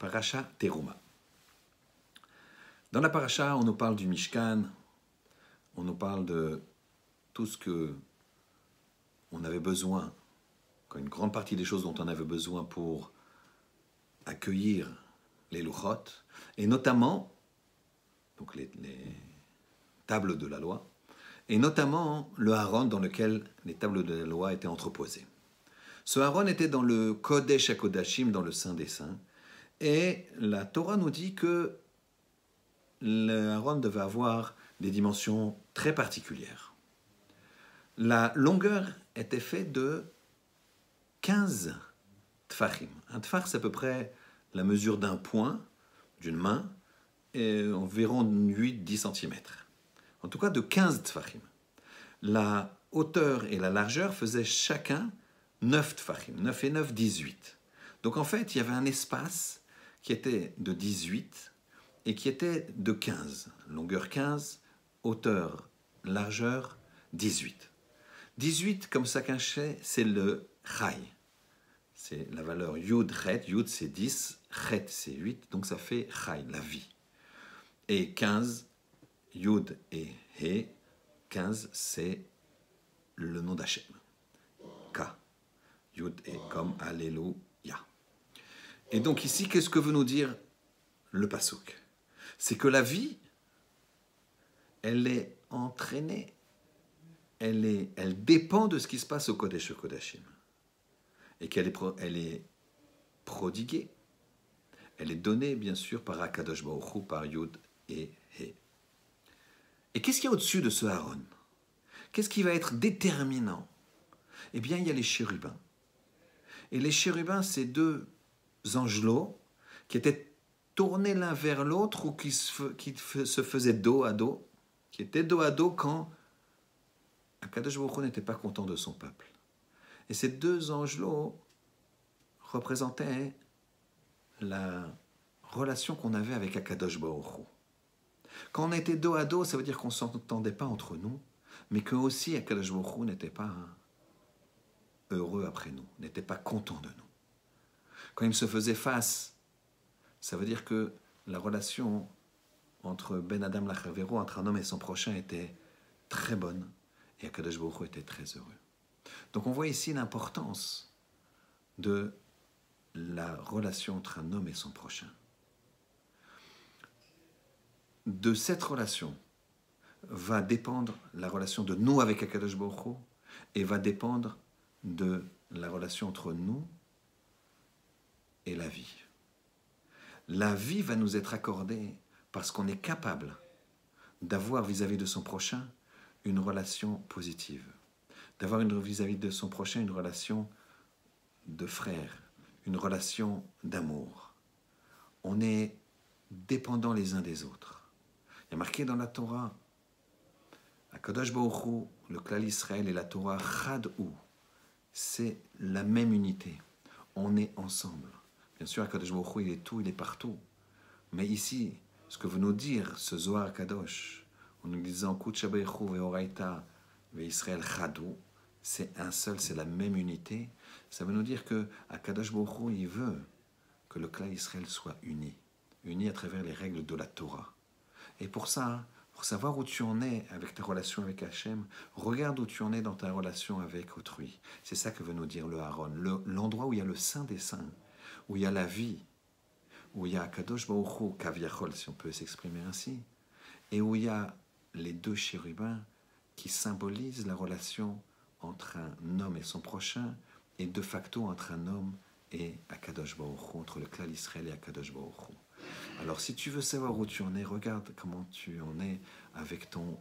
Parasha Teruma. Dans la paracha, on nous parle du Mishkan, on nous parle de tout ce que on avait besoin, une grande partie des choses dont on avait besoin pour accueillir les Luchot, et notamment donc les tables de la loi, et notamment le Haron dans lequel les tables de la loi étaient entreposées. Ce Haron était dans le Kodesh HaKodashim, dans le Saint des Saints, et la Torah nous dit que le Haron devait avoir des dimensions très particulières. La longueur était faite de 15 tfachim. Un tfach, c'est à peu près la mesure d'un poing, d'une main, et environ 8-10 cm. En tout cas, de 15 tfachim. La hauteur et la largeur faisaient chacun 9 tfachim. 9 et 9, 18. Donc en fait, il y avait un espace qui était de 18 et qui était de 15. Longueur 15, hauteur, largeur 18. 18, comme ça caché, c'est le chai. C'est la valeur yud, chet. Yud, c'est 10, chet, c'est 8. Donc ça fait chai, la vie. Et 15, yud et he, 15, c'est le nom d'Hachem. K. Yud et comme Alléluia. Et donc ici, qu'est-ce que veut nous dire le pasuk? C'est que la vie, elle est entraînée, elle dépend de ce qui se passe au Kodesh Kodashim. Et qu'elle est prodiguée, elle est donnée, bien sûr, par Akadosh Baruch Hu, par Yud et He. Et qu'est-ce qu'il y a au-dessus de ce Aaron? Qu'est-ce qui va être déterminant? Eh bien, il y a les chérubins. Et les chérubins, c'est deux angelots qui étaient tournés l'un vers l'autre ou qui se faisaient dos à dos, qui étaient dos à dos quand Akadosh Baruch Hu n'était pas content de son peuple. Et ces deux angelots représentaient la relation qu'on avait avec Akadosh Baruch Hu. Quand on était dos à dos, ça veut dire qu'on ne s'entendait pas entre nous, mais que aussi Akadosh Baruch Hu n'était pas heureux après nous, n'était pas content de nous. Quand il se faisait face, ça veut dire que la relation entre Ben Adam Lachavero, entre un homme et son prochain, était très bonne, et Akadosh Baruch Hu était très heureux. Donc on voit ici l'importance de la relation entre un homme et son prochain. De cette relation va dépendre la relation de nous avec Akadosh Baruch Hu et va dépendre de la relation entre nous et la vie. La vie va nous être accordée parce qu'on est capable d'avoir vis-à-vis de son prochain une relation positive, d'avoir vis-à-vis de son prochain une relation de frère, une relation d'amour. On est dépendants les uns des autres. Il y a marqué dans la Torah, Akadosh Baruch Hu, le Klal Israël et la Torah, Chad-Hu, c'est la même unité. On est ensemble. Bien sûr, Akadosh Baruch Hu, il est tout, il est partout. Mais ici, ce que veut nous dire ce Zohar Kadosh, en nous disant Kutcha Beichu ve'oraita ve'Israël Chad-Hu, c'est un seul, c'est la même unité. Ça veut nous dire que Akadosh Baruch Hu, il veut que le Klal Israël soit uni à travers les règles de la Torah. Et pour ça, pour savoir où tu en es avec ta relation avec Hachem, regarde où tu en es dans ta relation avec autrui. C'est ça que veut nous dire le Haron, l'endroit où il y a le Saint des Saints, où il y a la vie, où il y a Akadosh Baruch Hu, Kaviachol, si on peut s'exprimer ainsi, et où il y a les deux chérubins qui symbolisent la relation entre un homme et son prochain, et de facto entre un homme et Akadosh Baruch Hu, entre le Klal Israël et Akadosh Baruch Hu. Alors si tu veux savoir où tu en es, regarde comment tu en es avec ton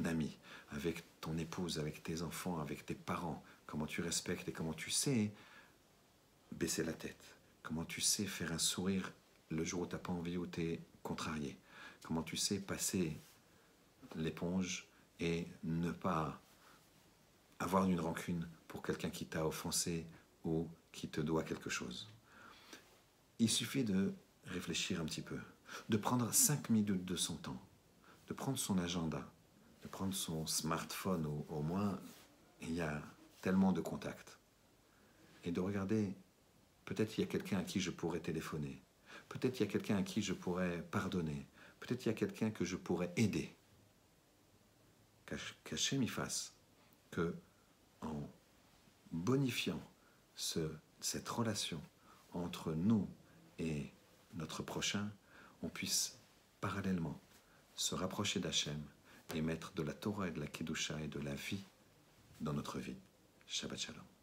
ami, avec ton épouse, avec tes enfants, avec tes parents, comment tu respectes et comment tu sais baisser la tête, comment tu sais faire un sourire le jour où tu n'as pas envie, où tu es contrarié, comment tu sais passer l'éponge et ne pas avoir une rancune pour quelqu'un qui t'a offensé ou qui te doit quelque chose. Il suffit de réfléchir un petit peu, de prendre 5 minutes de son temps, de prendre son agenda, de prendre son smartphone, au moins il y a tellement de contacts, et de regarder, peut-être il y a quelqu'un à qui je pourrais téléphoner, Peut-être il y a quelqu'un à qui je pourrais pardonner. Peut-être il y a quelqu'un que je pourrais aider. Qu'Hachem y fasse que, en bonifiant cette relation entre nous et notre prochain, on puisse parallèlement se rapprocher d'Hachem et mettre de la Torah et de la Kedusha et de la vie dans notre vie. Shabbat Shalom.